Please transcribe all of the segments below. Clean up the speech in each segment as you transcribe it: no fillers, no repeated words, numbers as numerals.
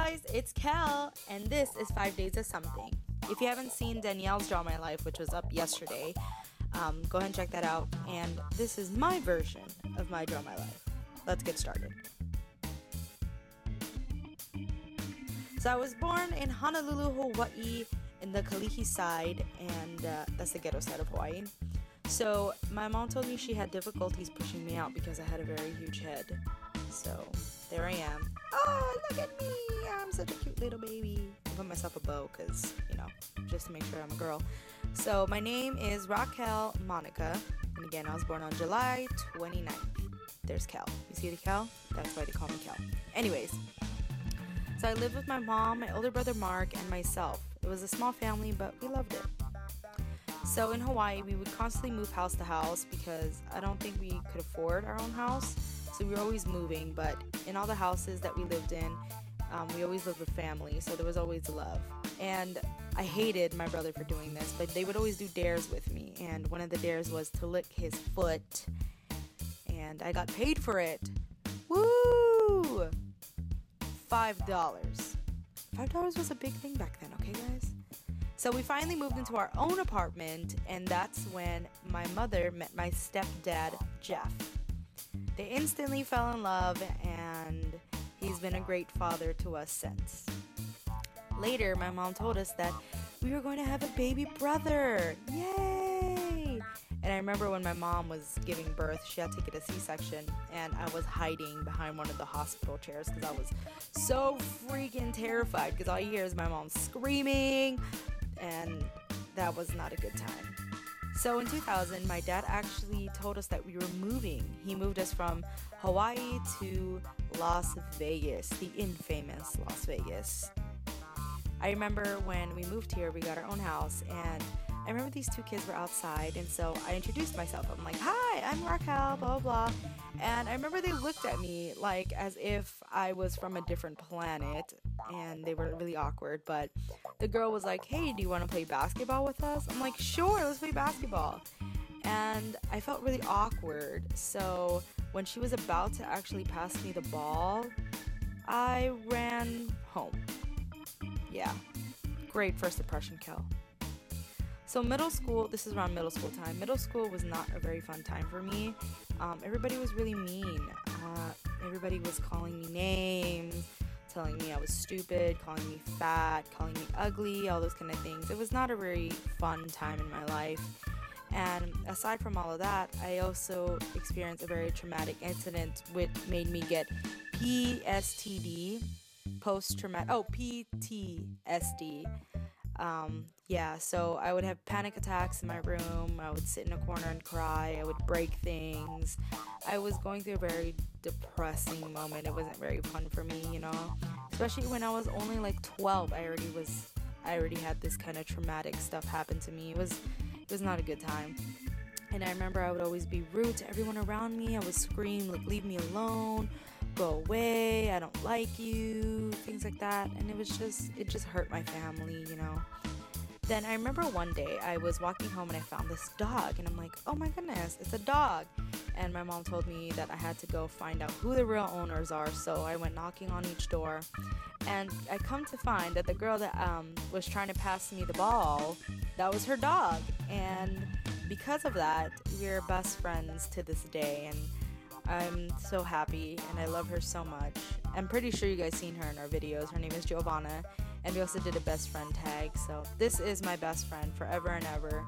guys, it's Quel, and this is 5 Days of Something. If you haven't seen Danielle's Draw My Life, which was up yesterday, go ahead and check that out. And this is my version of my Draw My Life. Let's get started. So I was born in Honolulu, Hawaii, in the Kalihi side, and that's the ghetto side of Hawaii. So my mom told me she had difficulties pushing me out because I had a very huge head. So there I am. Oh, look at me! I'm such a cute little baby. I put myself a bow because, just to make sure I'm a girl. So my name is Raquel Monica, and again, I was born on July 29th. There's Quel. You see the Quel? That's why they call me Quel. Anyways, so I lived with my mom, my older brother Mark, and myself. It was a small family, but we loved it. So in Hawaii, we would constantly move house to house because I don't think we could afford our own house. So we were always moving, but in all the houses that we lived in, we always lived with family, so there was always love. And I hated my brother for doing this, but they would always do dares with me. And one of the dares was to lick his foot, and I got paid for it. Woo! $5. $5 was a big thing back then, okay guys? So we finally moved into our own apartment, and that's when my mother met my stepdad, Jeff. They instantly fell in love, and he's been a great father to us since. Later, my mom told us that we were going to have a baby brother. Yay! And I remember when my mom was giving birth, she had to get a C-section, and I was hiding behind one of the hospital chairs because I was so freaking terrified because all you hear is my mom screaming, and that was not a good time. So in 2000, my dad actually told us that we were moving. He moved us from Hawaii to Las Vegas, the infamous Las Vegas. I remember when we moved here, we got our own house, and I remember these two kids were outside, and so I introduced myself. I'm like, hi, I'm Raquel, blah, blah, blah. And I remember they looked at me like as if I was from a different planet, and they were really awkward. But the girl was like, hey, do you want to play basketball with us? I'm like, sure, let's play basketball. And I felt really awkward. So when she was about to actually pass me the ball, I ran home. Yeah, great first impression kill. So middle school, this is around middle school time. Middle school was not a very fun time for me. Everybody was really mean. Everybody was calling me names, telling me I was stupid, calling me fat, calling me ugly, all those kind of things. It was not a very fun time in my life. And aside from all of that, I also experienced a very traumatic incident which made me get PTSD. So I would have panic attacks in my room. I would sit in a corner and cry. I would break things. I was going through a very depressing moment. It wasn't very fun for me, especially when I was only like 12. I already had this kind of traumatic stuff happen to me. It was not a good time. And I remember I would always be rude to everyone around me. I would scream like, leave me alone, go away, I don't like you, things like that. And it just hurt my family, Then I remember one day I was walking home and I found this dog, and I'm like, oh my goodness, it's a dog. And my mom told me that I had to go find out who the real owners are. So I went knocking on each door, and I come to find that the girl that was trying to pass me the ball, that was her dog. And because of that, we're best friends to this day, and I'm so happy, and I love her so much. I'm pretty sure you guys seen her in our videos. Her name is Giovanna, and we also did a best friend tag. So this is my best friend forever and ever.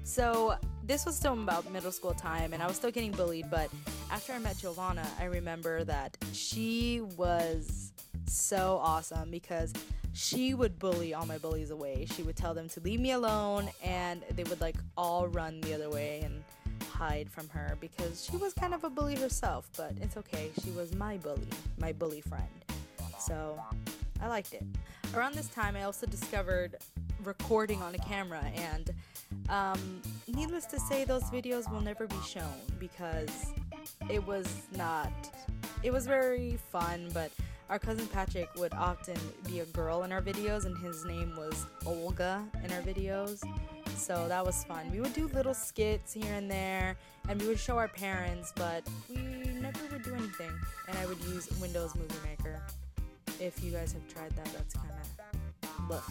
So this was still about middle school time, and I was still getting bullied, but after I met Giovanna, I remember that she was so awesome because she would bully all my bullies away. She would tell them to leave me alone, and they would all run the other way and hide from her because she was kind of a bully herself, but it's okay. She was my bully friend. So I liked it. Around this time, I also discovered recording on a camera, and needless to say, those videos will never be shown because it was very fun, but our cousin Patrick would often be a girl in our videos, and his name was Olga in our videos. So that was fun. We would do little skits here and there, and we would show our parents, but we never would do anything. And I would use Windows Movie Maker. If you guys have tried that, that's kind of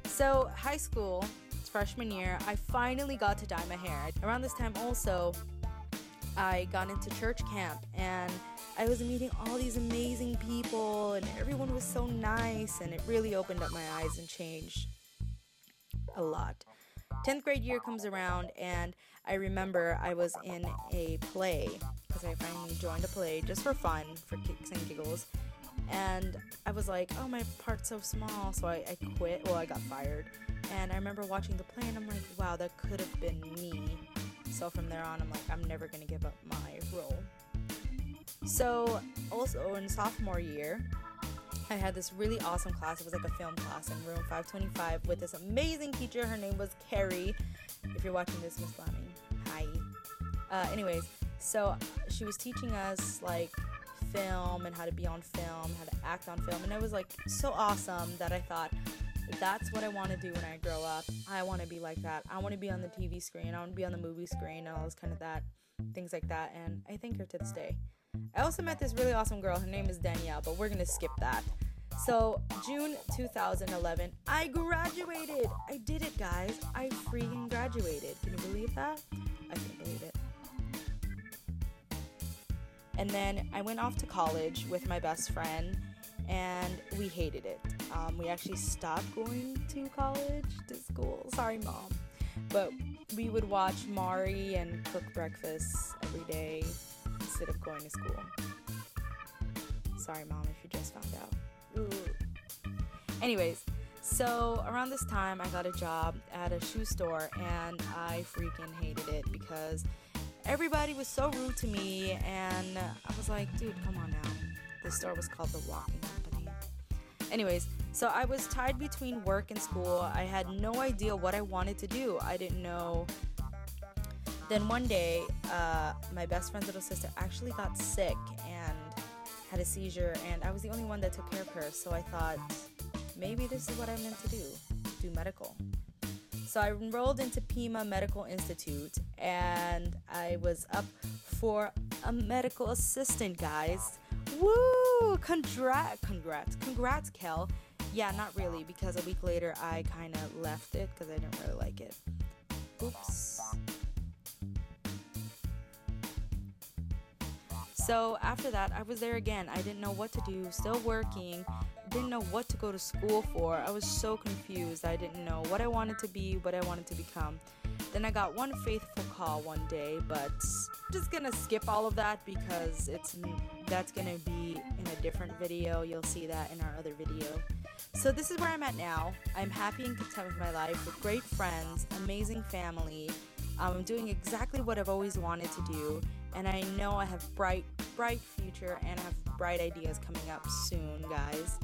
So high school, it's freshman year, I finally got to dye my hair. Around this time also, I got into church camp and I was meeting all these amazing people and everyone was so nice, and it really opened up my eyes and changed a lot. 10th grade year comes around and I remember I was in a play because I finally joined a play just for fun, for kicks and giggles. And I was like, oh, my part's so small, so I quit. Well, I got fired. And I remember watching the play and I'm like, wow, that could have been me. So from there on, I'm like, I'm never going to give up my role. So also in sophomore year, I had this really awesome class. It was like a film class in room 525 with this amazing teacher. Her name was Carrie. If you're watching this, Miss Blaming, hi. Anyways, so she was teaching us like film and how to be on film, how to act on film, and it was like so awesome that I thought, that's what I want to do when I grow up. I want to be like that. I want to be on the TV screen. I want to be on the movie screen and all this kind of that, things like that. And I thank her to this day. I also met this really awesome girl. Her name is Danielle, but we're gonna skip that. So June 2011, I graduated. I did it, guys. I freaking graduated. Can you believe that? I can't believe it. And then I went off to college with my best friend, and we hated it. We actually stopped going to college, to school. Sorry, Mom. But we would watch Maury and cook breakfast every day instead of going to school. Sorry, Mom, if you just found out. Ooh. Anyways, so around this time, I got a job at a shoe store, and I freaking hated it because everybody was so rude to me, and I was like, dude, come on now. The store was called The Walking Company. Anyways, so I was tied between work and school. I had no idea what I wanted to do. I didn't know. Then one day, my best friend's little sister actually got sick and had a seizure, and I was the only one that took care of her. So I thought, maybe this is what I'm meant to do medical. So I enrolled into Pima Medical Institute, and I was up for a medical assistant, guys. Woo! Congrats, Quel. Yeah, not really, because a week later I kind of left it because I didn't really like it. Oops. So after that, I was there again. I didn't know what to do, still working, didn't know what to go to school for. I was so confused. I didn't know what I wanted to be, what I wanted to become. Then I got one faithful call one day, but I'm just gonna skip all of that because that's gonna be in a different video. You'll see that in our other video. So this is where I'm at now. I'm happy and content with my life with great friends, amazing family. I'm doing exactly what I've always wanted to do, and I know I have bright future and I have bright ideas coming up soon, guys.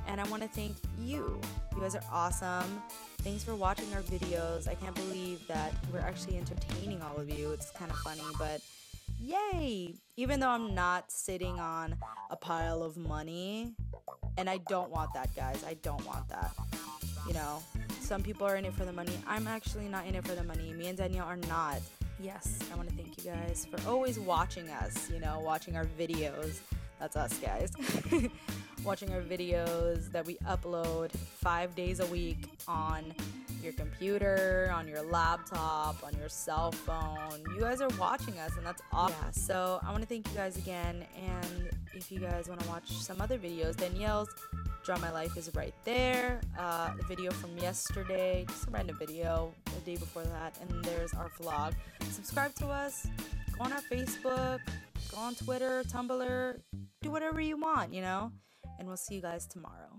And I want to thank you. You guys are awesome. Thanks for watching our videos. I can't believe that we're actually entertaining all of you. It's kind of funny, but yay! Even though I'm not sitting on a pile of money, and I don't want that, guys. I don't want that. You know, some people are in it for the money. I'm actually not in it for the money. Me and Danielle are not. Yes, I want to thank you guys for always watching us, you know, watching our videos. That's us, guys. Watching our videos that we upload 5 days a week on your computer, on your laptop, on your cell phone. You guys are watching us, and that's awesome. Yeah, so I want to thank you guys again, and if you guys want to watch some other videos, Danielle's Draw My Life is right there. The video from yesterday, just a random video, the day before that, and there's our vlog. Subscribe to us, go on our Facebook, go on Twitter, Tumblr, do whatever you want, you know, and we'll see you guys tomorrow.